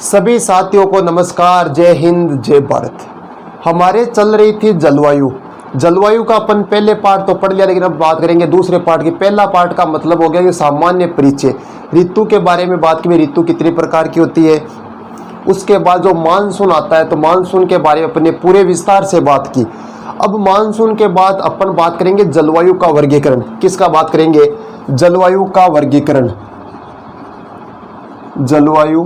सभी साथियों को नमस्कार, जय हिंद, जय भारत। हमारे चल रही थी जलवायु का अपन पहले पार्ट तो पढ़ लिया, लेकिन अब बात करेंगे दूसरे पार्ट की। पहला पार्ट का मतलब हो गया कि सामान्य परिचय, ऋतु के बारे में बात की, ऋतु कितनी प्रकार की होती है। उसके बाद जो मानसून आता है तो मानसून के बारे में अपने पूरे विस्तार से बात की। अब मानसून के बाद अपन बात करेंगे जलवायु का वर्गीकरण। किसका बात करेंगे? जलवायु का वर्गीकरण। जलवायु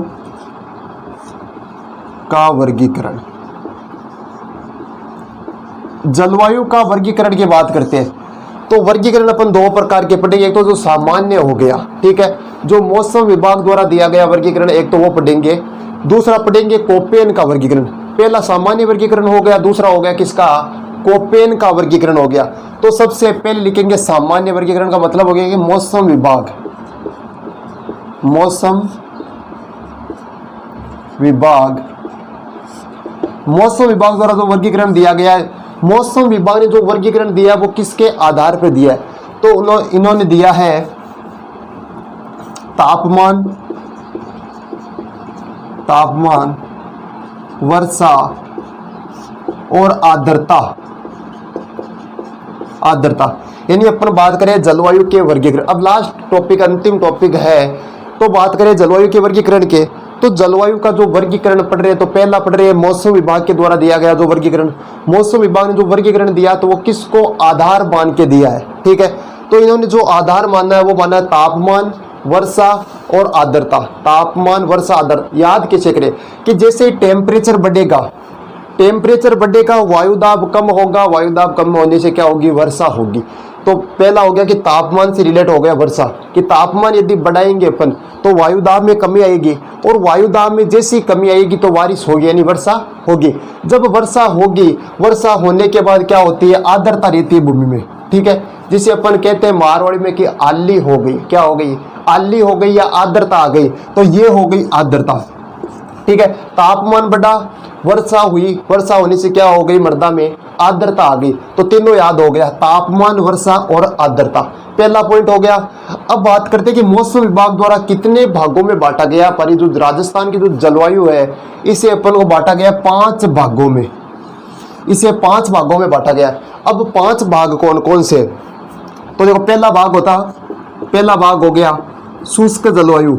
का वर्गीकरण। जलवायु का वर्गीकरण की बात करते हैं तो वर्गीकरण अपन दो प्रकार के पढ़ेंगे। एक तो जो सामान्य हो गया, ठीक है, जो मौसम विभाग द्वारा दिया गया वर्गीकरण, एक तो वो पढ़ेंगे। दूसरा पढ़ेंगे कोपेन का वर्गीकरण। पहला सामान्य वर्गीकरण हो गया, दूसरा हो गया किसका? कोपेन का वर्गीकरण हो गया। तो सबसे पहले लिखेंगे सामान्य वर्गीकरण का मतलब हो गया कि मौसम विभाग द्वारा जो वर्गीकरण दिया गया है, मौसम विभाग ने जो वर्गीकरण दिया वो किसके आधार पर दिया है? तो इन्होंने दिया है तापमान, वर्षा और आर्द्रता। यानी अपन बात करें जलवायु के वर्गीकरण। अब लास्ट टॉपिक, अंतिम टॉपिक है, तो बात करें जलवायु के वर्गीकरण के। तो जलवायु का जो वर्गीकरण पढ़ रहे हैं तो पहला पढ़ रहे हैं मौसम विभाग के द्वारा दिया गया जो वर्गीकरण। मौसम विभाग ने जो वर्गीकरण दिया तो वो किसको आधार मान के दिया है, ठीक है। तो इन्होंने जो आधार माना है वो माना है तापमान, वर्षा और आर्द्रता। तापमान, वर्षा, आर्द्रता। याद कैसे करें कि जैसे टेम्परेचर बढ़ेगा, वायुदाब कम होगा, वायुदाब कम होने से क्या होगी? वर्षा होगी। तो पहला हो गया कि तापमान से रिलेट हो गया वर्षा, कि तापमान यदि बढ़ाएंगे अपन तो वायुदाब में कमी आएगी, और वायुदाब में जैसी कमी आएगी तो बारिश होगी, यानी वर्षा होगी। जब वर्षा होगी, वर्षा होने के बाद क्या होती है? आर्द्रता रहती है भूमि में, ठीक है, जिसे अपन कहते हैं मारवाड़ी में कि आली हो गई। क्या हो गई? आली हो गई या आर्द्रता आ गई, तो ये हो गई आर्द्रता, ठीक है। तापमान बढ़ा, वर्षा हुई, वर्षा होने से क्या हो गई? मृदा में आर्द्रता आ गई। तो तीनों याद हो गया, तापमान, वर्षा और आर्द्रता। पहला पॉइंट हो गया। अब बात करते हैं कि मौसम विभाग द्वारा कितने भागों में बांटा गया। पर जो राजस्थान की जो जलवायु है इसे अपन को बांटा गया 5 भागों में। इसे 5 भागों में बांटा गया। अब 5 भाग कौन कौन से? तो देखो, पहला भाग हो गया शुष्क जलवायु।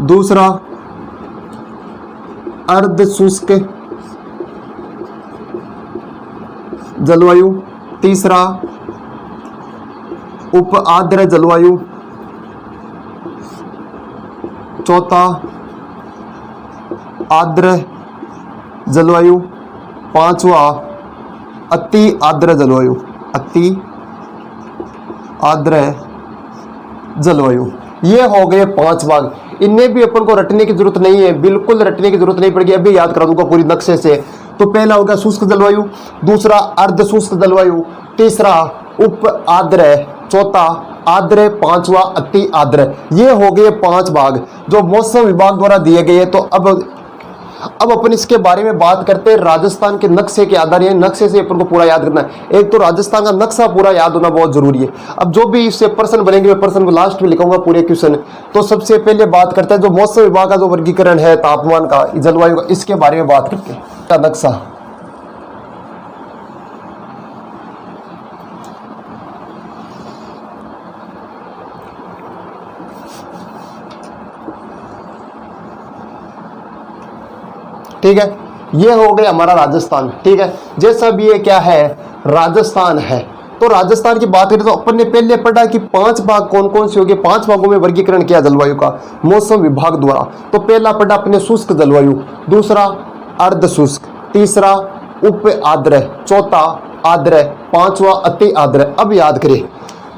दूसरा अर्ध शुष्क जलवायु। तीसरा उप आर्द्र जलवायु। चौथा आर्द्र जलवायु। पांचवा अति आर्द्र जलवायु। ये हो गए 5 भाग। इनमें भी अपन को रटने की जरूरत नहीं है, बिल्कुल रटने की जरूरत नहीं पड़ेगी, अभी याद करा दूंगा पूरी नक्शे से। तो पहला हो गया शुष्क जलवायु, दूसरा अर्ध शुष्क जलवायु, तीसरा उप आर्द्र, चौथा आर्द्र, पांचवा अति आर्द्र। ये हो गए 5 भाग जो मौसम विभाग द्वारा दिए गए। तो अब अपन इसके बारे में बात करते हैं राजस्थान के नक्शे के आधार। ये नक्शे से अपन को पूरा याद करना है। एक तो राजस्थान का नक्शा पूरा याद होना बहुत जरूरी है। अब जो भी इससे प्रश्न बनेंगे मैं प्रश्न को लास्ट में लिखूंगा पूरे क्वेश्चन। तो सबसे पहले बात करते हैं जो मौसम विभाग का जो वर्गीकरण है तापमान का, जलवायु का, इसके बारे में बात करते हैं। का नक्शा, ठीक है, ये हो गया हमारा राजस्थान, ठीक है। जैसा भी ये क्या है? राजस्थान है। तो राजस्थान की बात करें तो अपन ने पहले पढ़ा कि 5 भाग कौन कौन से हो गए। 5 भागों में वर्गीकरण किया जलवायु का मौसम विभाग द्वारा। तो पहला पढ़ा अपने शुष्क जलवायु, दूसरा अर्ध शुष्क, तीसरा उप आर्द्र, चौथा आर्द्र, पांचवा अति आर्द्र। अब याद करें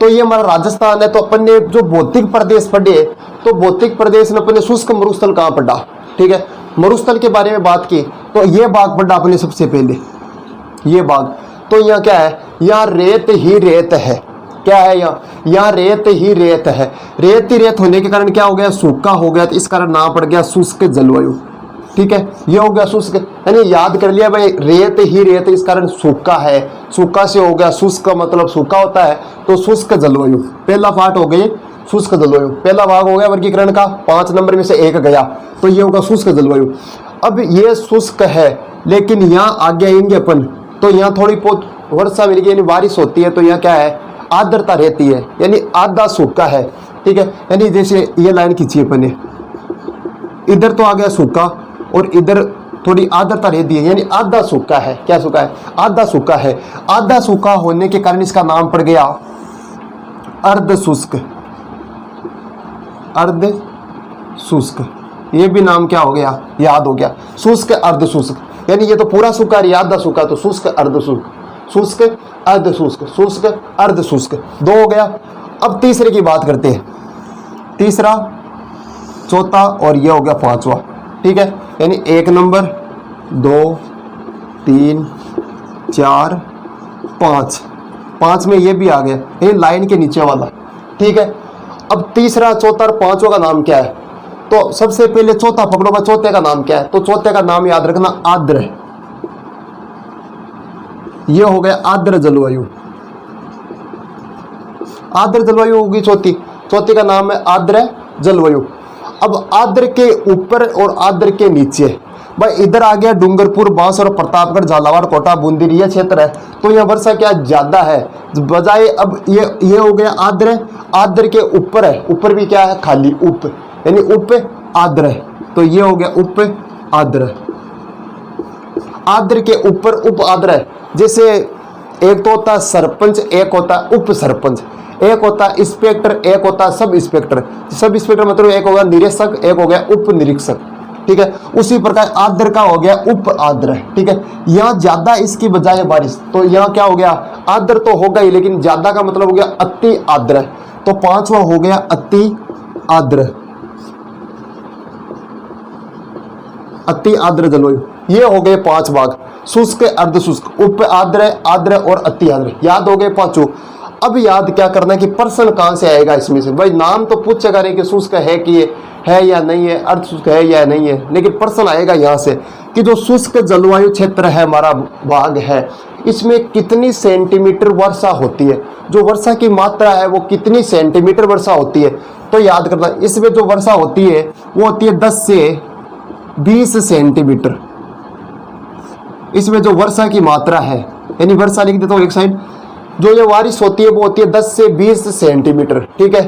तो ये हमारा राजस्थान है। तो अपन ने जो भौतिक प्रदेश पढ़े, तो भौतिक प्रदेश में अपन ने शुष्क मरुस्थल कहाँ पढ़ा, ठीक है, मरुस्थल के बारे में बात की। तो ये भाग पढ़ा अपने सबसे पहले, ये भाग। तो यहाँ क्या है? यहाँ रेत ही रेत है। क्या है? यहाँ रेत ही रेत है। रेत ही रेत होने के कारण क्या हो गया? सूखा हो गया। तो इस कारण नाम पड़ गया शुष्क जलवायु, ठीक है, ये हो गया शुष्क, यानी याद कर लिया भाई, रेत ही रेत, इस कारण सूखा है, सूखा से हो गया शुष्क का मतलब सूखा होता है, तो शुष्क जलवायु पहला पार्ट हो गई शुष्क जलवायु, पहला भाग हो गया वर्गीकरण का, 5 नंबर में से 1 गया, तो ये होगा शुष्क जलवायु। अब ये शुष्क है, लेकिन यहाँ आगे आएंगे अपन, तो यहाँ थोड़ी बहुत वर्षा मिलेगी, यानी बारिश होती है, तो यहाँ क्या है, आर्द्रता रहती है, यानी आधा सूखा है, ठीक है। यानी जैसे ये लाइन खींची अपन ने, इधर तो आ गया सूखा और इधर थोड़ी आर्द्रता रहती है, यानी आधा सूखा है, क्या सूखा है, आधा सूखा है। आधा सूखा होने के कारण इसका नाम पड़ गया अर्ध शुष्क, अर्ध शुष्क, ये भी नाम क्या हो गया, याद हो गया, शुष्क अर्ध शुष्क, यानी ये तो पूरा सूखा है, आधा सूखा, तो शुष्क अर्ध शुष्क, शुष्क अर्ध शुष्क, शुष्क अर्ध शुष्क, 2 हो गया। अब तीसरे की बात करते हैं, तीसरा, चौथा और ये हो गया 5वां, ठीक है। यानी 1 नंबर, 2, 3, 4, 5, 5 में ये भी आ गया, ये लाइन के नीचे वाला, ठीक है। अब तीसरा, चौथा और 5वां का नाम क्या है, तो सबसे पहले चौथा पकड़ो, भाई चौथे का नाम क्या है, तो चौथे का नाम याद रखना आर्द्र, ये हो गया आर्द्र जलवायु, आर्द्र जलवायु होगी चौथी, चौथी का नाम है आर्द्र जलवायु। अब आर्द्र के ऊपर और आर्द्र के नीचे, भाई इधर आ गया डूंगरपुर, बांसवाड़ा, प्रतापगढ़, झालावाड़, कोटा, बूंदी, ये क्षेत्र है, तो यहाँ वर्षा क्या ज्यादा है बजाय, अब ये हो गया आर्द्र, आर्द्र के ऊपर है, ऊपर भी क्या है, खाली उप, यानी उप आर्द्र है, तो ये हो गया उप आर्द्र, आर्द्र के ऊपर उप आर्द्र है। जैसे एक तो होता है सरपंच, एक होता है उप सरपंच, एक होता है इंस्पेक्टर, एक होता है सब इंस्पेक्टर, सब इंस्पेक्टर मतलब एक होगा निरीक्षक, एक हो गया उप निरीक्षक, ठीक है। उसी प्रकार आर्द्र का हो गया उप आर्द्र, ठीक है। यहाँ ज्यादा इसकी बजाय बारिश, तो यहाँ क्या हो गया, आर्द्र तो होगा ही, लेकिन ज्यादा का मतलब हो गया अति आर्द्र, तो 5वां हो गया अति आर्द्र, अति आर्द्र जलवायु। ये हो गए 5 भाग, शुष्क, अर्ध शुष्क, उप आर्द्र, आर्द्र और अति आर्द्र, याद हो गए 5। अब याद क्या करना है कि प्रश्न कहां से आएगा इसमें से, भाई नाम तो पूछेगा नहीं कि शुष्क है कि ये है या नहीं है, अर्ध शुष्क है या नहीं है, लेकिन प्रश्न आएगा यहाँ से कि जो शुष्क जलवायु क्षेत्र है हमारा भाग है, इसमें कितनी सेंटीमीटर वर्षा होती है, जो वर्षा की मात्रा है वो कितनी सेंटीमीटर वर्षा होती है, तो याद करना इसमें जो वर्षा होती है वो होती है 10 से 20 सेंटीमीटर, इसमें जो वर्षा की मात्रा है, यानी वर्षा लिख देता हूँ एक साइड, जो ये बारिश होती है वो होती है 10 से 20 सेंटीमीटर, ठीक है।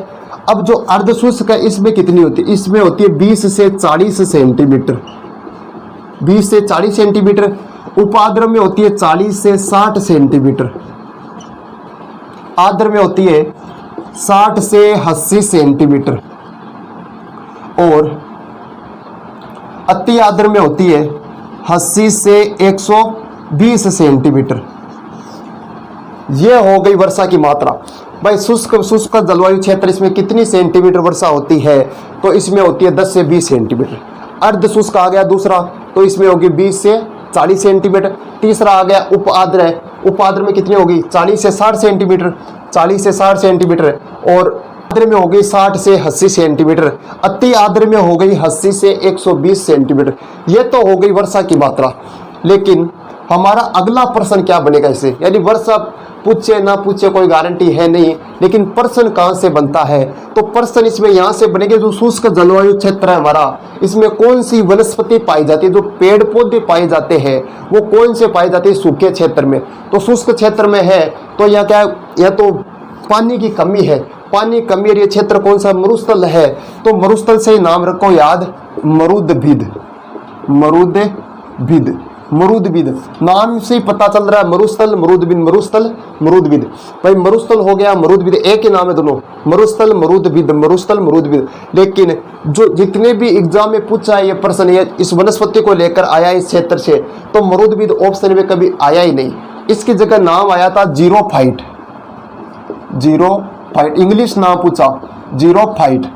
अब जो अर्ध शुष्क है इसमें कितनी होती है, इसमें होती है 20 से 40 सेंटीमीटर, 20 से 40 सेंटीमीटर। उपार्द्र में होती है 40 से 60 सेंटीमीटर, आर्द्र में होती है 60 से 80 सेंटीमीटर, और अति आर्द्र में होती है 80 से 120 सेंटीमीटर। ये हो गई वर्षा की मात्रा। भाई शुष्क जलवायु क्षेत्र, इसमें कितनी सेंटीमीटर वर्षा होती है, तो इसमें होती है 10 से 20 सेंटीमीटर। अर्ध शुष्क आ गया दूसरा, तो इसमें होगी 20 से 40 सेंटीमीटर। तीसरा आ गया उप आर्द्र है, उप आर्द्र में कितनी होगी 40 से 60 सेंटीमीटर, 40 से 60 सेंटीमीटर। और आर्द्र में हो गई 60 से 80 सेंटीमीटर। अति आर्द्र में हो गई 80 से 120 सेंटीमीटर। ये तो हो गई वर्षा की मात्रा। लेकिन हमारा अगला प्रश्न क्या बनेगा इससे, यानी वर्षा पूछे ना पूछे कोई गारंटी है नहीं, लेकिन प्रश्न कहां से बनता है, तो प्रश्न इसमें यहां से बनेगा जो शुष्क जलवायु क्षेत्र है हमारा, इसमें कौन सी वनस्पति पाई जाती है, जो पेड़ पौधे पाए जाते हैं वो कौन से पाए जाते हैं सूखे क्षेत्र में। तो शुष्क क्षेत्र में है तो यहाँ क्या, या तो पानी की कमी है, पानी कमी, और ये क्षेत्र कौन सा, मरुस्थल है, तो मरुस्थल से ही नाम रखो याद, मरुदभिद, मरुदभिद, मरुदभिद नाम से ही पता चल रहा है, मरुस्थल मरुदभिद, मरुस्थल मरुदभिद। भाई मरुस्थल हो गया मरुदभिद, एक ही नाम है दोनों, मरुस्थल मरुदभिद, मरुस्थल मरुदभिद। लेकिन जो जितने भी एग्जाम में पूछा है ये प्रश्न, ये इस वनस्पति को लेकर आया इस क्षेत्र से, तो मरुदभिद ऑप्शन में कभी आया ही नहीं। इसकी जगह नाम आया था जीरोफाइट, जीरोफाइट इंग्लिश नाम पूछा, जीरोफाइट।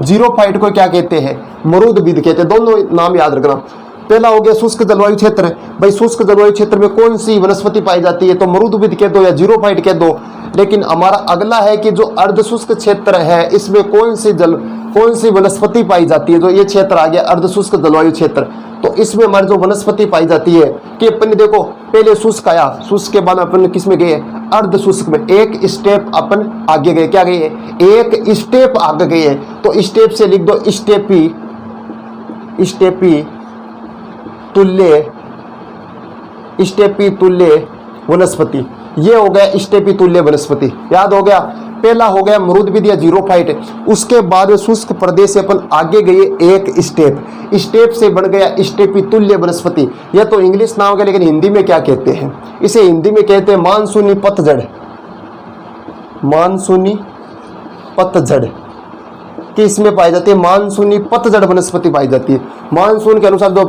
जीरोफाइट को क्या कहते हैं, मरुदभिद कहते हैं, दोनों नाम याद रखना। पहला हो गया शुष्क जलवायु क्षेत्र। भाई शुष्क जलवायु क्षेत्र में कौन सी वनस्पति पाई जाती है, तो मरुदुभिद कह दो या जीरोफाइट कह दो। लेकिन हमारा अगला है कि जो अर्ध शुष्क क्षेत्र है इसमें कौन सी वनस्पति पाई जाती है। जो ये क्षेत्र आ गया अर्ध शुष्क जलवायु क्षेत्र, तो इसमें हमारी जो वनस्पति पाई जाती है कि अपन देखो पहले शुष्क आया, शुष्क के बाद अपन किस में गए, अर्ध शुष्क में। एक स्टेप अपन आगे गए, क्या गए, एक स्टेप आगे गए। तो स्टेप से लिख दो स्टेपी तुल्य वनस्पति। ये हो गया स्टेपी तुल्य वनस्पति, याद हो गया। पहला हो गया मरुदभिद या जीरोफाइट, उसके बाद शुष्क प्रदेश से अपन आगे गए एक स्टेप से बन गया स्टेपी तुल्य वनस्पति। यह तो इंग्लिश नाम है, लेकिन हिंदी में क्या कहते हैं, इसे हिंदी में कहते हैं मानसूनी पतझड़। मानसूनी पतझड़ कि इसमें पाई जाती है मानसूनी पतझड़ वनस्पति पाई जाती है। मानसून के अनुसार जो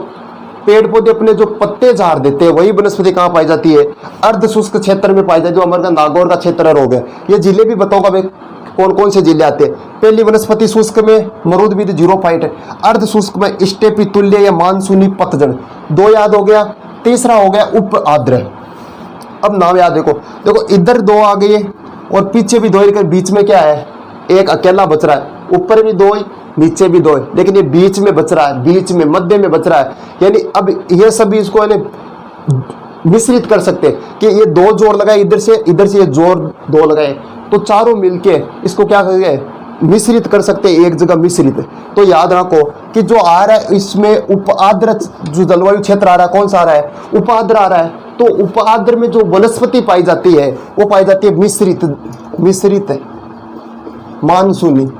पेड़ पौधे अपने जो पत्ते झाड़ देते हैं वही वनस्पति कहाँ पाई जाती है, अर्ध शुष्क क्षेत्र में पाई जाती है, जो हमारे नागौर का क्षेत्र हो गया। ये जिले भी बताऊंगा भाई कौन कौन से जिले आते हैं। पहली वनस्पति शुष्क में मरुदभिद जीरोफाइट, अर्ध शुष्क में स्टेपी तुल्य या मानसूनी पतझड़, दो याद हो गया। तीसरा हो गया उप आर्द्र। अब नाम याद देखो इधर दो आ गए और पीछे भी दो, बीच में क्या है, एक अकेला बच रहा है। ऊपर भी दो नीचे भी दो, लेकिन ये बीच में बच रहा है, बीच में मध्य में बच रहा है। यानी अब ये सभी इसको मिश्रित कर सकते हैं कि ये दो जोड़ लगाए, इधर से ये जोड़ दो लगाए, तो चारों मिलके इसको क्या करेंगे, मिश्रित कर सकते हैं, एक जगह मिश्रित। तो याद रखो कि जो आ रहा है इसमें उपाद्र जो जलवायु क्षेत्र आ रहा है, कौन सा आ रहा है, उपाद्र आ रहा है। तो उपाद्र में जो वनस्पति पाई जाती है वो पाई जाती है मिश्रित मानसूनी।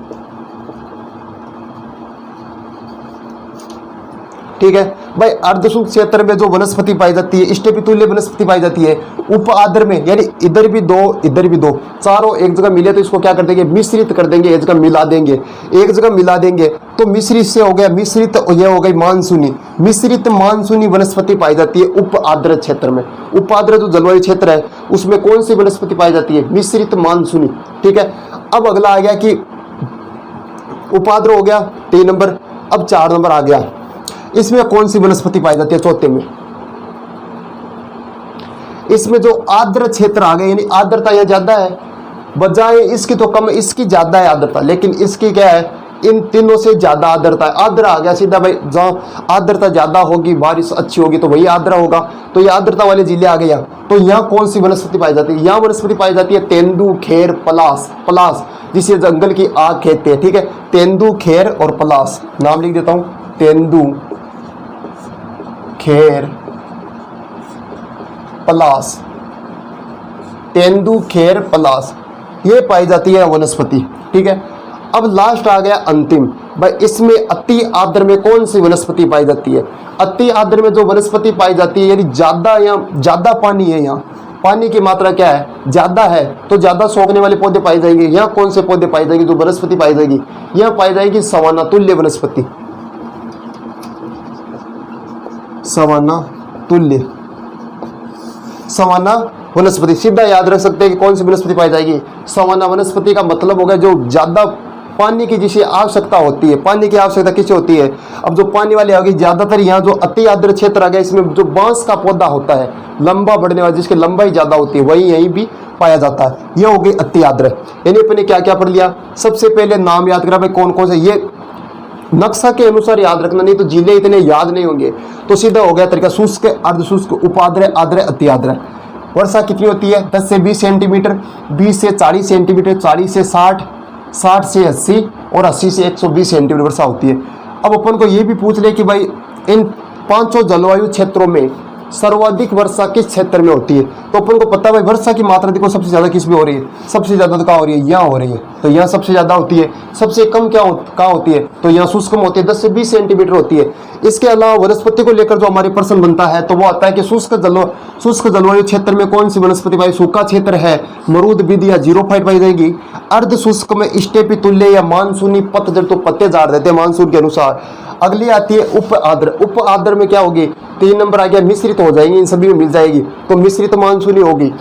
ठीक है भाई, अर्धशुष्क क्षेत्र में जो वनस्पति पाई जाती है स्टेपी तुल्य वनस्पति पाई जाती है। उप आर्द्र में यानी इधर भी दो चारों एक जगह मिले तो इसको क्या कर देंगे, मिश्रित कर देंगे, एक जगह मिला देंगे तो मिश्रित से हो गया मिश्रित, यह हो गई मानसूनी। मिश्रित मानसूनी वनस्पति पाई जाती है उप आर्द्र क्षेत्र में। उप आर्द्र जो जलवायु क्षेत्र है उसमें कौन सी वनस्पति पाई जाती है, मिश्रित मानसूनी। ठीक है, अब अगला आ गया कि उपाद्र हो गया 3 नंबर। अब 4 नंबर आ गया, इसमें कौन सी वनस्पति पाई जाती है, चौथे में। इसमें जो आर्द्र क्षेत्र आ गए, यानी आर्द्रता यह ज्यादा है, बजाय इसकी तो कम, इसकी ज्यादा है आर्द्रता, लेकिन इसकी क्या है, इन तीनों से ज्यादा आर्द्रता है। आर्द्र आ गया सीधा भाई, जहाँ आर्द्रता ज्यादा होगी, बारिश अच्छी होगी तो वही आर्द्र होगा, तो ये आर्द्रता वाले जिले आ गया। तो यहाँ कौन सी वनस्पति पाई जाती है, यहाँ वनस्पति पाई जाती है तेंदू, खेर, पलास, जिसे जंगल की आग कहते हैं। ठीक है, तेंदू, खेर और पलास, नाम लिख देता हूं, तेंदू, खेर, पलास, तेंदू, खेर, पलास, ये पाई जाती है वनस्पति। ठीक है, अब लास्ट आ गया अंतिम भाई, इसमें अति आर्द्र में कौन सी वनस्पति पाई जाती है। अति आर्द्र में जो वनस्पति पाई जाती है, यानी ज्यादा पानी है, यहाँ पानी की मात्रा क्या है, ज्यादा है, तो ज्यादा सोखने वाले पौधे पाए जाएंगे। यहाँ कौन से पौधे पाई जाएंगे, जो वनस्पति पाई जाएगी, यहाँ पाई जाएगी सवाना तुल्य वनस्पति। सवाना वनस्पति सीधा याद रख सकते हैं कि कौन सी वनस्पति पाई जाएगी, सवाना वनस्पति का मतलब होगा जो ज्यादा पानी की जिसे आवश्यकता होती है। पानी की आवश्यकता किसे होती है, अब जो पानी वाली होगी ज्यादातर, यहाँ जो अति आर्द्र क्षेत्र आ गया इसमें जो बांस का पौधा होता है लंबा बढ़ने वाला, जिसकी लंबाई ज्यादा होती है, वही यहीं भी पाया जाता है। यह हो गई अति आर्द्र। यानी अपने क्या क्या पढ़ लिया, सबसे पहले नाम याद करा भाई कौन कौन से, ये नक्शा के अनुसार याद रखना, नहीं तो जिले इतने याद नहीं होंगे। तो सीधा हो गया तरीका, शुष्क, अर्धशुष्क, उपाद्र, आर्द्र, अति आर्द्र। वर्षा कितनी होती है, 10 से 20 सेंटीमीटर, 20 से 40 सेंटीमीटर, 40 से 60, 60 से 80 और 80 से 120 सेंटीमीटर वर्षा होती है। अब अपन को ये भी पूछ ले कि भाई इन 5 जलवायु क्षेत्रों में सर्वाधिक वर्षा किस क्षेत्र में होती है, तो अपन को पता है भाई वर्षा की मात्रा देखो सबसे ज्यादा किस में हो रही है, सबसे ज्यादा तो कहाँ हो रही है, यहाँ हो रही है, तो यहाँ सबसे ज्यादा होती है। सबसे कम कहाँ होती है, तो यहाँ शुष्क में होती है, 10 से 20 सेंटीमीटर होती है। इसके अलावा वनस्पति को लेकर जो हमारे प्रश्न बनता है तो वो आता है कि शुष्क जलवायु क्षेत्र में कौन सी वनस्पति पाई, सूखा क्षेत्र है मरुदभिद या जीरोफाइट पाई जाएगी। अर्ध शुष्क में स्टेपी तुल्य या मानसूनी पतझड़, तो पत्ते झाड़ देते हैं मानसून के अनुसार। अगली आती है उप आर्द्र। उप आर्द्र में क्या होगी, 3 नंबर आ गया मिश्रित हो जाएंगी, इन सभी में मिल जाएगी, तो मिश्रित मानसूनी होगी।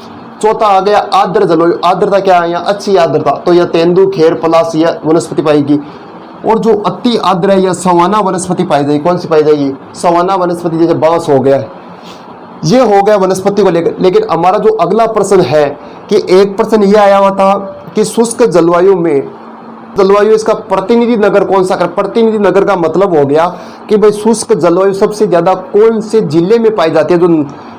चौथा आ गया आर्द्र जलवायु। आर्द्रता क्या है, यहाँ अच्छी आर्द्रता, तो यह तेंदू, खेर, पलास यह वनस्पति पाएगी। और जो अति आर्द्र है या सवाना वनस्पति पाई जाएगी। कौन सी पाई जाएगी? सवाना वनस्पति, जैसे बांस हो गया, ये हो गया वनस्पति को लेकर। लेकिन हमारा जो अगला प्रश्न है कि एक प्रश्न ये आया हुआ था कि शुष्क जलवायु में जलवायु इसका प्रतिनिधि नगर कौन सा? प्रतिनिधि नगर का मतलब हो गया कि भाई शुष्क जलवायु सबसे ज्यादा कौन से जिले में पाई जाती है। जो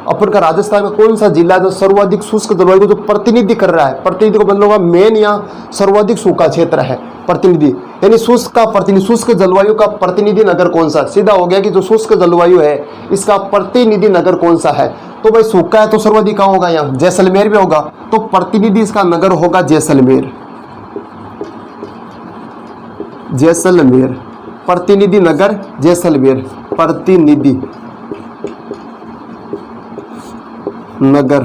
अपन का राजस्थान का कौन सा जिला है जो सर्वाधिक शुष्क जलवायु को जो प्रतिनिधि कर रहा है? प्रतिनिधि को मतलब होगा मेन या सर्वाधिक सूखा क्षेत्र है प्रतिनिधि, यानी शुष्क का प्रतिनिधि, शुष्क जलवायु का प्रतिनिधि नगर कौन सा? सीधा हो गया कि जो शुष्क जलवायु है इसका प्रतिनिधि नगर कौन सा है? तो भाई सूखा है तो सर्वाधिक कहाँ होगा? यहाँ जैसलमेर में होगा, तो प्रतिनिधि इसका नगर होगा जैसलमेर। जैसलमेर प्रतिनिधि नगर, जैसलमेर प्रतिनिधि नगर,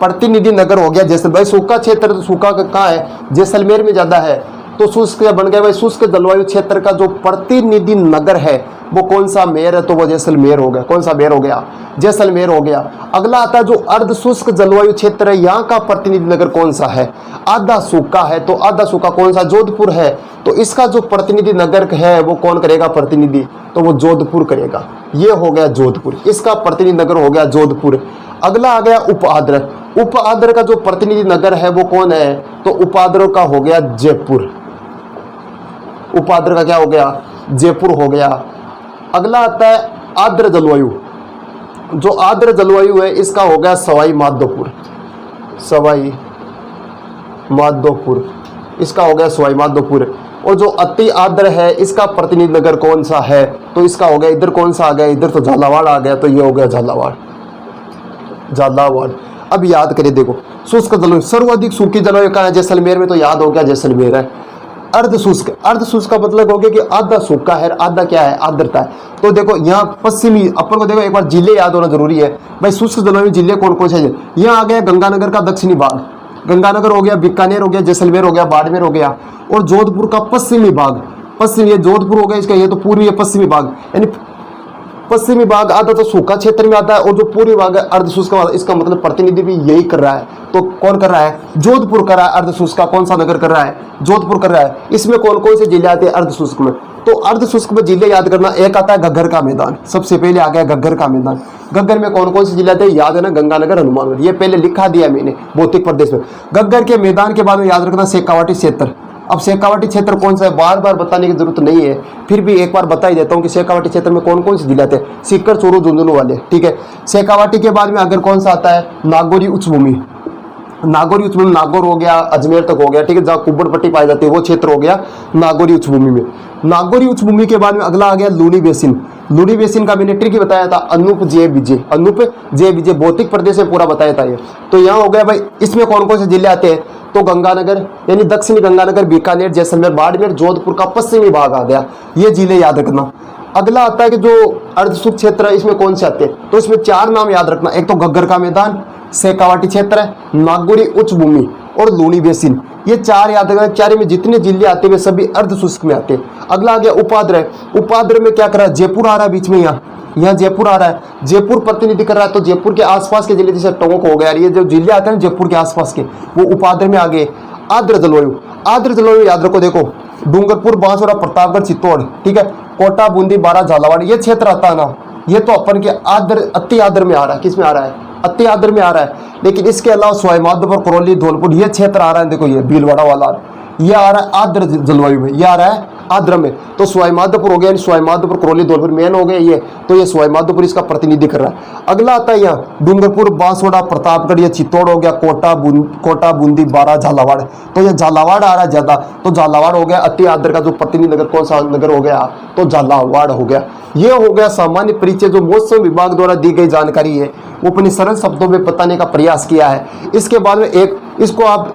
प्रतिनिधि नगर हो गया जैसलमेर। भाई सूखा क्षेत्र तो सूखा कहाँ है? जैसलमेर में ज्यादा है, तो शुष्क बन गया भाई। शुष्क जलवायु क्षेत्र का जो प्रतिनिधि नगर है वो कौन सा मेयर है? तो वो जैसलमेर हो गया। कौन सा मेयर हो गया? जैसलमेर हो गया। अगला आता है जो अर्ध शुष्क जलवायु क्षेत्र है, यहाँ का प्रतिनिधि नगर कौन सा है? आधा सूखा है, तो आधा सूखा कौन सा? जोधपुर है, तो इसका जो प्रतिनिधि नगर है वो कौन करेगा प्रतिनिधि? तो वो जोधपुर करेगा। ये हो गया जोधपुर, इसका प्रतिनिधि नगर हो गया जोधपुर। अगला आ गया उप आद्र। उप आद्र का जो प्रतिनिधि नगर है वो कौन है? तो उप आद्र का हो गया जयपुर। उप आद्र का क्या हो गया? जयपुर हो गया। अगला आता है आर्द्र जलवायु। जो आर्द्र जलवायु है इसका हो गया सवाई माधोपुर। सवाई माधोपुर, इसका हो गया सवाई माधोपुर। और जो अति आर्द्र है इसका प्रतिनिधि नगर कौन सा है? तो इसका हो गया, इधर कौन सा आ गया? इधर तो झालावाड़ आ गया, तो ये हो गया झालावाड़। झालावाड़। अब याद करें, देखो शुष्क जलवायु, सर्वाधिक सूखी जलवायु कहाँ है? जैसलमेर में, तो याद हो गया जैसलमेर है। अर्ध शुष्क, अर्ध शुष्क का मतलब हो गया कि आधा सूखा है, आधा क्या है? आर्द्रता है। तो देखो यहाँ पश्चिमी, अपन को देखो एक बार जिले याद होना जरूरी है भाई। शुष्क जलवायु जिले कौन कौन से हैं? यहाँ आ गया गंगानगर का दक्षिणी भाग, गंगानगर हो गया, बीकानेर हो गया, जैसलमेर हो गया, बाड़मेर हो गया, और जोधपुर का पश्चिमी भाग। पश्चिमी, ये जोधपुर हो गया इसका, ये तो पूर्वी पश्चिमी भाग, यानी पश्चिमी भाग आधा तो सूखा क्षेत्र में आता है, और जो पूर्वी भाग है अर्ध शुष्क, इसका मतलब प्रतिनिधि भी यही कर रहा है। तो कौन कर रहा है? जोधपुर कर रहा है। अर्ध शुष्क का कौन सा नगर कर रहा है? जोधपुर कर रहा है। इसमें कौन कौन से जिले आते हैं अर्ध शुष्क में? तो अर्ध शुष्क में जिले याद करना, एक आता है घग्गर का मैदान, सबसे पहले आ गया घग्गर का मैदान। घग्गर में कौन कौन से जिले आते हैं? याद है ना, गंगानगर, हनुमानगढ़, ये पहले लिखा दिया मैंने भौतिक प्रदेश में। घग्गर के मैदान के बाद में याद रखना शेखावाटी क्षेत्र। अब शेखावाटी क्षेत्र कौन सा है? बार बार बताने की जरूरत नहीं है, फिर भी एक बार बता ही देता हूँ कि शेखावाटी क्षेत्र में कौन कौन से जिले आते हैं? सीकर, चूरू, झुंझुनू वाले, ठीक है। शेखावाटी के बाद में अगर कौन सा आता है? नागौरी उच्च भूमि। नागौरी उच्च भूमि, नागौर हो गया, अजमेर तक हो गया, ठीक है, जहाँ कुब्बड़ पट्टी पाई जाती है वो क्षेत्र हो गया नागौरी उच्च भूमि में। नागौरी उच्च भूमि के बाद में अगला आ गया लूनी बेसिन। लूनी बेसिन का मैंने ट्रिक बताया था, अनूप जे विजय, अनूप जे विजय, भौतिक प्रदेश में पूरा बताया था ये। तो यहाँ हो गया भाई, इसमें कौन कौन से जिले आते हैं? तो गंगानगर, यानी दक्षिणी गंगानगर, बीकानेर, जैसलमेर, बाड़मेर, जोधपुर का पश्चिमी भाग आ गया, ये जिले याद रखना। अगला आता है कि जो अर्धशुष्क क्षेत्र है इसमें कौन से आते हैं? तो इसमें चार नाम याद रखना, एक तो घग्गर का मैदान, शेखावाटी क्षेत्र, नागौरी उच्च भूमि और लूनी बेसिन। ये चार याद रखना। चारे में जितने जिले आते हैं वे सभी अर्धशुष्क में आते हैं। अगला आ गया उपाद्र। उपाद्र में क्या कर रहा है? जयपुर आ रहा है बीच में, यहाँ जयपुर आ रहा है, जयपुर प्रतिनिधि कर रहा है। तो जयपुर के आसपास के जिले जैसे टोंक हो गया, ये जो जिले आते हैं जयपुर के आसपास के, वो उपाद्र में आ गए। आर्द्र जलवायु, आर्द्र जलवायु याद रखो, देखो डूंगरपुर, बांसवाड़ा, प्रतापगढ़, चित्तौड़, ठीक है, कोटा, बूंदी, बारा, झालावाड़, ये क्षेत्र आता है ना, ये तो अपन के आर्द्र, अति आर्द्र में आ रहा है। किस में आ रहा है? अति आर्द्र में आ रहा है। लेकिन इसके अलावा सवाई माधोपुर, करौली, धौलपुर, ये क्षेत्र आ रहा है। देखो ये भीलवाड़ा वाला, ये आ रहा है आर्द्र जलवायु में, ये आ रहा है आर्द्र में। तो सवाई माधोपुर हो गया, सवाई माधोपुर, करौली, धौलपुर मेन हो गए ये, तो ये सवाई माधोपुर इसका प्रतिनिधि कर रहा है। अगला आता है यहाँ डूंगरपुर, बांसवाड़ा, प्रतापगढ़, ये चित्तौड़ हो गया, कोटा, बूंदी, बारा, झालावाड़, तो ये झालावाड़ आ रहा है ज्यादा, तो झालावाड़ हो गया। अति आर्द्र का जो प्रतिनिधि नगर कौन सा नगर हो गया? तो झालावाड़ हो गया। ये हो गया सामान्य परिचय, जो मौसम विभाग द्वारा दी गई जानकारी है वो अपने सरल शब्दों में बताने का प्रयास किया है। इसके बाद में एक, इसको आप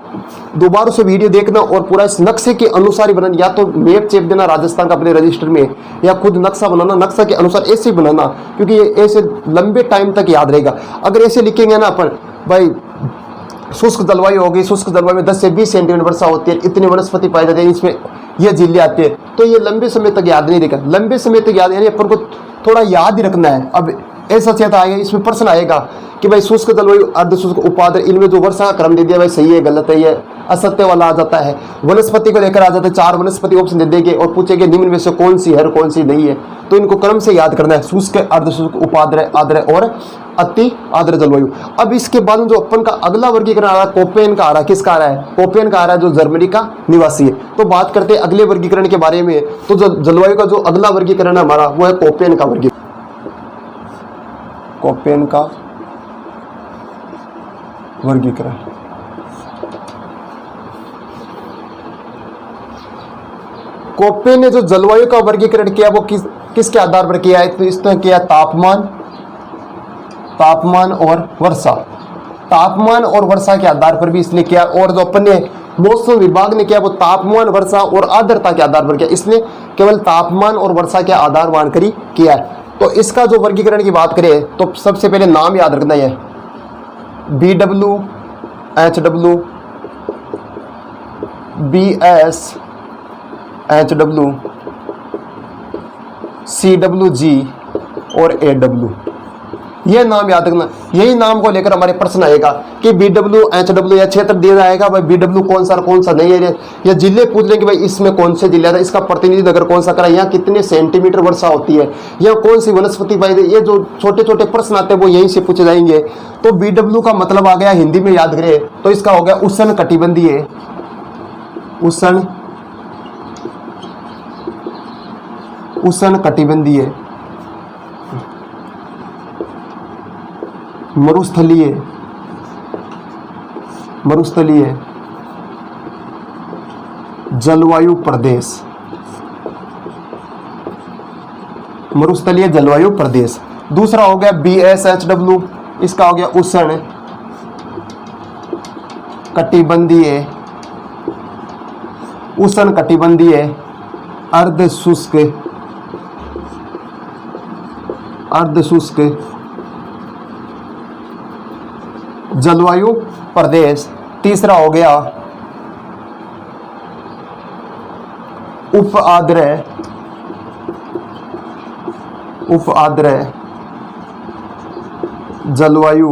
दोबारा से वीडियो देखना और पूरा इस नक्शे के अनुसार ही बनाना, या तो मैप चेप देना राजस्थान का अपने रजिस्टर में, या खुद नक्शा बनाना, नक्शा के अनुसार ऐसे बनाना, क्योंकि ये ऐसे लंबे टाइम तक याद रहेगा। अगर ऐसे लिखेंगे ना अपन, भाई शुष्क जलवायु होगी, शुष्क जलवायु में 10 से 20 सेंटीमीटर वर्षा होती है, इतने वनस्पति पाए जाते हैं, इसमें ये जिले आते हैं, तो ये लंबे समय तक याद नहीं रहेगा। लंबे समय तक याद, यानी अपन को थोड़ा याद ही रखना है। अब ऐसा क्षेत्र आएगा, इसमें प्रश्न आएगा कि भाई शुष्क जलवायु, अर्ध शुष्क, उपाद्र, इनमें जो वर्षा का क्रम दे दिया भाई सही है गलत है, ये असत्य वाला आ जाता है। वनस्पति को लेकर आ जाता है, 4 वनस्पति ऑप्शन दे देंगे और पूछेंगे निम्न में से कौन सी है और कौन सी नहीं है। तो इनको क्रम से याद करना है, शुष्क, अर्धशुष्क, उपाद्र, आर्द्र और अति आर्द्र जलवायु। अब इसके बाद जो अपन का अगला वर्गीकरण आ रहा है कोपेन का आ रहा है। किसका आ रहा है? कोपेन का आ रहा है, जो जर्मनी का निवासी है। तो बात करते हैं अगले वर्गीकरण के बारे में। तो जो जलवायु का जो अगला वर्गीकरण है हमारा, वो है कोपेन का वर्गीकरण। कोपेन का वर्गीकरण। कोपेन ने जो जलवायु का वर्गीकरण किया वो किसके आधार पर किया है? तो इसने किया तापमान और वर्षा। तापमान और वर्षा के आधार पर भी इसने किया। और जो अपने मौसम विभाग ने किया वो तापमान, वर्षा और आर्द्रता के आधार पर किया। इसने केवल तापमान और वर्षा के आधार मानकर ही किया है। तो इसका जो वर्गीकरण की बात करें तो सबसे पहले नाम याद रखना है, BW, HW, BS, HW, CWG और AW। ये नाम याद रखना। यही नाम को लेकर हमारे प्रश्न आएगा कि BW, HW या क्षेत्र दिया जाएगा भाई, BW कौन सा नहीं है, या जिले पूछ लेंगे भाई इसमें कौन से जिले था, इसका प्रतिनिधित्व अगर कौन सा करा, यहाँ कितने सेंटीमीटर वर्षा होती है, या कौन सी वनस्पति पाई जाती है। ये जो छोटे छोटे प्रश्न आते हैं वो यहीं से पूछे जाएंगे। तो BW का मतलब आ गया, हिंदी में याद करें तो इसका हो गया उष्ण कटिबंधीय, उष्ण कटिबंधीय, मरुस्थलीय जलवायु प्रदेश, मरुस्थलीय जलवायु प्रदेश। दूसरा हो गया BSHW, इसका हो गया उष्ण कटिबंधीय, अर्धशुष्क जलवायु प्रदेश। तीसरा हो गया उप आर्द्र जलवायु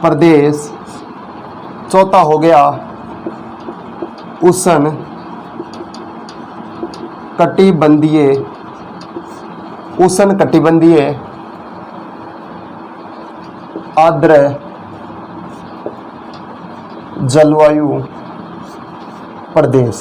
प्रदेश। चौथा हो गया उष्ण कटिबंधीय आर्द्र जलवायु प्रदेश।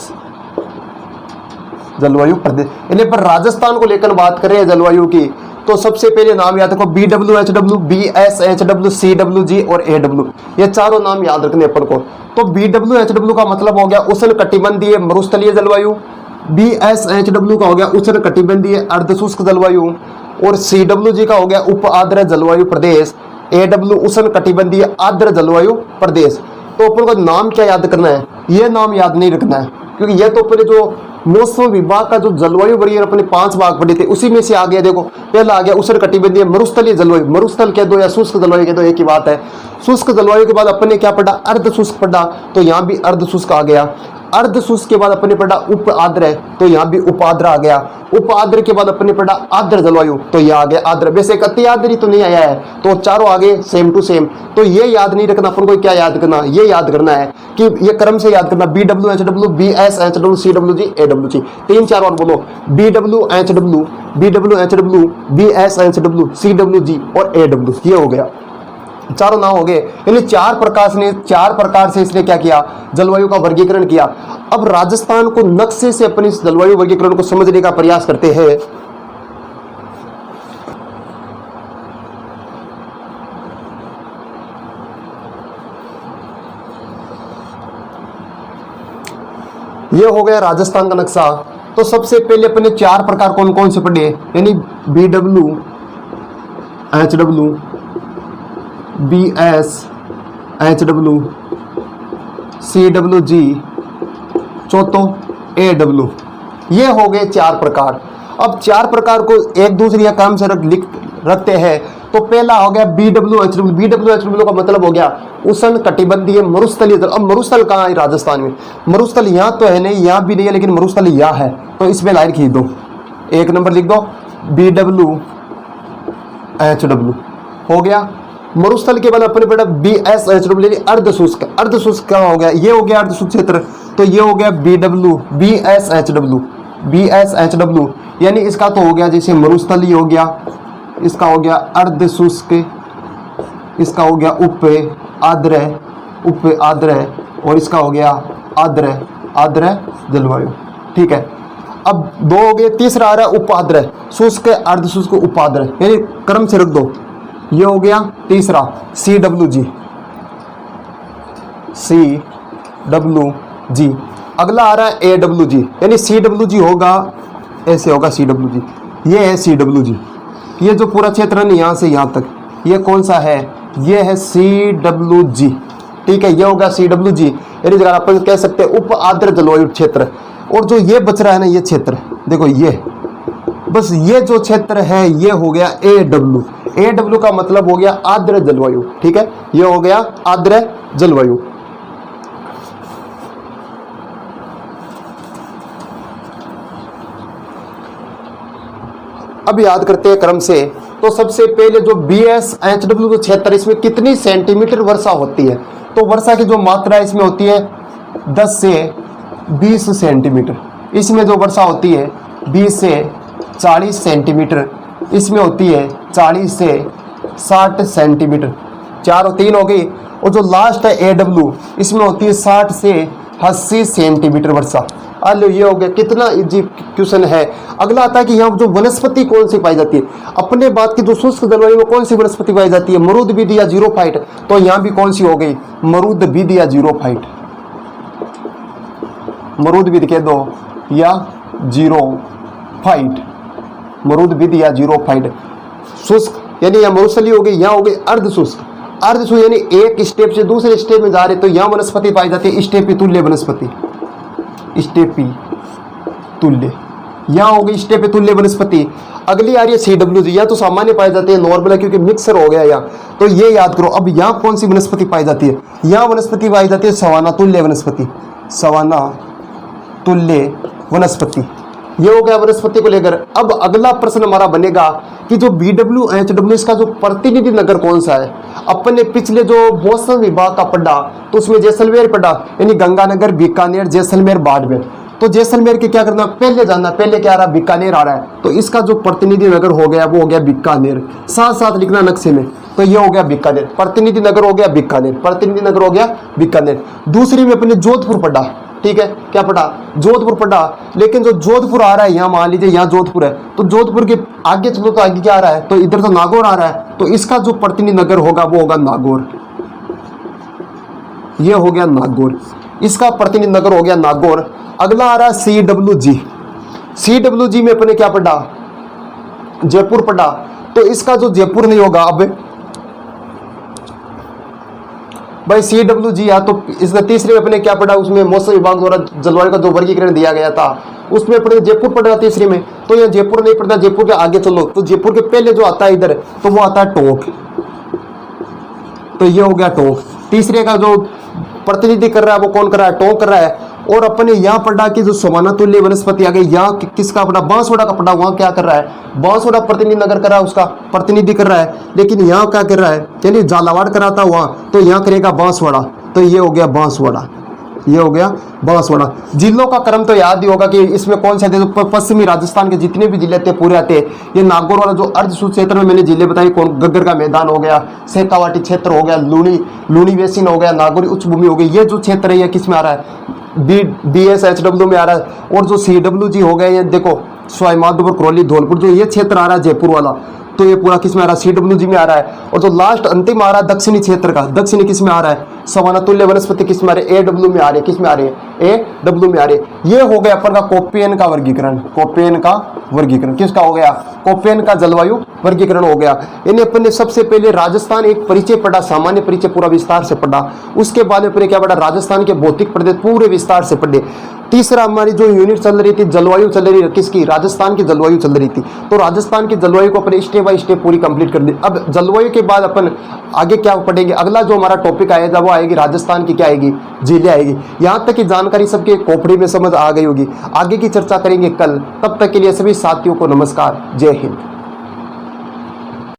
यानी पर राजस्थान को लेकर बात कर रहे हैं जलवायु की, तो सबसे पहले नाम याद रखो BW, HW, BS, HW, CWG और AW। ये चारों नाम याद रखने अपन को। तो BW, HW का मतलब हो गया उष्ण कटिबंधीय मरुस्थलीय जलवायु, BS, HW का हो गया उष्ण कटिबंधीय अर्धशुष्क जलवायु, और CWG का हो गया उप आर्द्र जलवायु प्रदेश, AW उष्ण कटिबंधीय आर्द्र जलवायु प्रदेश। तो अपन को नाम क्या याद करना है? ये नाम याद नहीं रखना है, क्योंकि ये तो अपने जो मौसम विभाग का जो जलवायु वर्गीकरण अपने 5 भाग पढ़े थे उसी में से आ गया। देखो पहला आ गया उष्ण कटिबंधीय मरुस्थलीय जलवायु, मरुस्थल कह दो या शुष्क जलवायु कह दो, एक ही बात है। शुष्क जलवायु के बाद अपने क्या पढ़ा? अर्धशुष्क पढ़ा, तो यहाँ भी अर्धशुष्क आ गया। अर्धशुष्क के बाद अपने पढ़ा उप आर्द्र, तो यहाँ भी उपाद्र आ गया। उप आर्द्र के बाद अपने पढ़ा आर्द्र जलवायु, तो यह आ गया आर्द्र। वैसे एक अति आर्द्र ही तो नहीं आया है, तो चारों आगे सेम टू सेम। तो ये याद नहीं रखना अपन को, क्या याद करना? ये याद करना है कि ये क्रम से याद करना, BW, HW, BS, HW, CWG, AWG। 3-4 और बोलो, BW, HW, BS, HW, CWG और AW। ये हो गया, चारों नाम हो गए। यानी 4 प्रकार से इसने क्या किया? जलवायु का वर्गीकरण किया। अब राजस्थान को नक्शे से अपनी जलवायु वर्गीकरण को समझने का प्रयास करते हैं। यह हो गया राजस्थान का नक्शा। तो सबसे पहले अपने 4 प्रकार कौन कौन से पढ़े? यानी BW, HW, BS, HW, CWG, चौथो AW। ये हो गए 4 प्रकार। अब 4 प्रकार को एक दूसरे या क्रम से रखते हैं। तो पहला हो गया BW, HW। BW, HW का मतलब हो गया उष्ण कटिबंधीय मरुस्थलीय जल। अब मरुस्थल कहाँ है राजस्थान में? मरुस्थल यहाँ तो है नहीं, यहाँ भी नहीं है, लेकिन मरुस्थल यहाँ है। तो इसमें लाइन खींच दो, 1 नंबर लिख दो, BW, HW हो गया। मरुस्थल के बाद अपने पढ़ा BSHW यानी अर्ध शुष्क। अर्ध शुष्क क्या हो गया, ये हो गया अर्ध शुष्क क्षेत्र, तो ये हो गया BSHW यानी इसका तो हो गया जैसे मरुस्थलीय हो गया, इसका हो गया अर्ध शुष्क, इसका हो गया उप आर्द्र और इसका हो गया आर्द्र जलवायु। ठीक है, अब दो हो गए, तीसरा आ रहा है उपाद्र, शुष्क अर्ध शुष्क उपाद्र, यानी क्रम से रख दो। ये हो गया तीसरा CWG। अगला आ रहा है AWG, यानी CWG होगा, ऐसे होगा CWG, ये है CWG। ये जो पूरा क्षेत्र है ना यहाँ से यहाँ तक, ये कौन सा है, ये है CWG। ठीक है, ये होगा CWG, यानी जगह अपन कह सकते हैं उप आर्द्र जलवायु क्षेत्र। और जो ये बच रहा है ना, ये क्षेत्र देखो, ये बस ये जो क्षेत्र है ये हो गया AW का मतलब हो गया आर्द्र जलवायु। ठीक है, ये हो गया आर्द्र जलवायु। अब याद करते हैं क्रम से, तो सबसे पहले जो BSHW जो क्षेत्र, इसमें कितनी सेंटीमीटर वर्षा होती है, तो वर्षा की जो मात्रा इसमें होती है 10 से 20 सेंटीमीटर। इसमें जो वर्षा होती है 20 से 40 सेंटीमीटर, इसमें होती है 40 से 60 सेंटीमीटर, 4 और 3 हो गई। और जो लास्ट है AW, इसमें होती है 60 से 80 सेंटीमीटर वर्षा। आलो, ये हो गया, कितना इजी क्वेश्चन है। अगला आता है कि यहाँ जो वनस्पति कौन सी पाई जाती है, अपने बात की जो शुष्क जलवायु में कौन सी वनस्पति पाई जाती है, मरुदभिद या जीरोफाइट, तो यहाँ भी कौन सी हो गई, मरुदभिद या जीरोफाइट, मरुदभिद कह दो या जीरोफाइट, मरुदभिद या जीरोफाइट। शुष्क यानी यहाँ मरुस्थलीय हो गई, यहाँ हो गई अर्ध शुष्क। अर्ध शुष्क यानी एक स्टेप से दूसरे स्टेप में जा रहे, तो यहाँ वनस्पति पाई जाती है स्टेपी तुल्य वनस्पति, स्टेपी तुल्य, यहाँ हो गई स्टेपी तुल्य वनस्पति। अगली आ रही है CWG, या तो सामान्य पाई जाती है, नॉर्मल है क्योंकि मिक्सर हो गया यहाँ, तो ये याद करो। अब यहाँ कौन सी वनस्पति पाई जाती है, यहाँ वनस्पति पाई जाती है सवाना तुल्य वनस्पति, सवाना तुल्य वनस्पति। ये हो गया वनस्पति को लेकर। अब अगला प्रश्न हमारा बनेगा कि जो BWHW इसका जो प्रतिनिधि नगर कौन सा है। अपने पिछले जो मौसम विभाग का पढ़ा, तो उसमें जैसलमेर पढ़ा, यानी गंगानगर, बीकानेर, जैसलमेर, बाड़मेर। तो जैसलमेर के क्या करना, पहले जानना, पहले क्या आ रहा है, बीकानेर आ रहा है, तो इसका जो प्रतिनिधि नगर हो गया वो हो गया बीकानेर। साथ साथ लिखना नक्शे में, तो ये हो गया बीकानेर, प्रतिनिधि नगर हो गया बीकानेर, प्रतिनिधि नगर हो गया बीकानेर। दूसरी में अपने जोधपुर पढ़ा, ठीक है, क्या पढ़ा, जोधपुर पढ़ा। लेकिन जो जोधपुर आ रहा है, यहाँ मान लीजिए यहाँ जोधपुर है, तो जोधपुर के आगे चलो तो आगे क्या आ रहा है, तो इधर तो नागौर आ रहा है, तो इसका जो प्रतिनिधि नगर होगा वो होगा नागौर। ये हो गया नागौर, इसका प्रतिनिधि नगर हो गया नागौर। अगला आ रहा है CWG। CWG में अपने क्या पढ़ा, जयपुर पढ़ा, तो इसका जो जयपुर नहीं होगा, अब भाई CWG या तो इसका तीसरे में अपने क्या पढ़ा, उसमें मौसम विभाग द्वारा जलवायु का जो वर्गीकरण दिया गया था उसमें अपने जयपुर पढ़ा तीसरे में, तो यहाँ जयपुर नहीं पढ़ता, जयपुर के आगे चलो, तो जयपुर के पहले जो आता है इधर, तो वो आता है टोंक, तो ये हो गया टोंक। तीसरे का जो प्रतिनिधि कर रहा है वो कौन कर रहा है, टोंक कर रहा है। और अपने यहाँ पढ़ा कि जो समाना तुल्य वनस्पति आ गई, यहाँ किसका पढ़ा, बांसवाड़ा का पढ़ा, वहाँ क्या कर रहा है, बांसवाड़ा प्रतिनिधि नगर कर रहा है, उसका प्रतिनिधि कर रहा है। लेकिन यहाँ क्या कर रहा है, यानी झालावाड़ करा था वहाँ, तो यहाँ करेगा बांसवाड़ा, तो ये हो गया बांसवाड़ा, ये हो गया बांसवाड़ा। जिलों का क्रम तो याद ही होगा कि इसमें कौन से थे, तो पश्चिमी राजस्थान के जितने भी जिले थे पूरे आते। ये नागौर वाला जो अर्ध शुष्क क्षेत्र में मैंने जिले बताई, कौन, गग्गर का मैदान हो गया, शेखावाटी क्षेत्र हो गया, लूणी बेसिन हो गया, नागौरी उच्च भूमि हो गई। ये जो क्षेत्र है ये किस में आ रहा है, BSHW में आ रहा है। और जो CWG हो गया, ये देखो सवाई माधोपुर, करौली, धौलपुर, जो ये क्षेत्र आ रहा है जयपुर वाला, तो ये पूरा किस में आ रहा है, CWG में आ रहा है। और जो लास्ट अंतिम आ रहा है दक्षिणी क्षेत्र का, दक्षिणी किस में आ रहा है, सवाना तुल्य वनस्पति किस में आ रही है, AW में आ रही है, किस में आ रही है, AW में आ रही है। ये हो गया अपन का कोपेन का वर्गीकरण, कोपेन का वर्गीकरण किसका हो गया, कोपेन का जलवायु वर्गीकरण हो गया। यानी अपन ने सबसे पहले राजस्थान एक परिचय पढ़ा, सामान्य परिचय पूरा विस्तार से पढ़ा। उसके बाद में अपने क्या पढ़ा, राजस्थान के भौतिक प्रदेश पूरे विस्तार से पढ़े। तीसरा हमारी जो यूनिट चल रही थी, जलवायु चल रही, किसकी, राजस्थान की जलवायु चल रही थी, तो राजस्थान की जलवायु को अपने स्टेप बाय स्टेप पूरी कंप्लीट कर दी। अब जलवायु के बाद अपन आगे क्या पढ़ेंगे, अगला जो हमारा टॉपिक आएगा वो आएगी राजस्थान की क्या आएगी, जिले आएगी। यहाँ तक की जानकारी सबके खोपड़ी में समझ आ गई होगी। आगे की चर्चा करेंगे कल, तब तक के लिए सभी साथियों को नमस्कार, जय हिंद।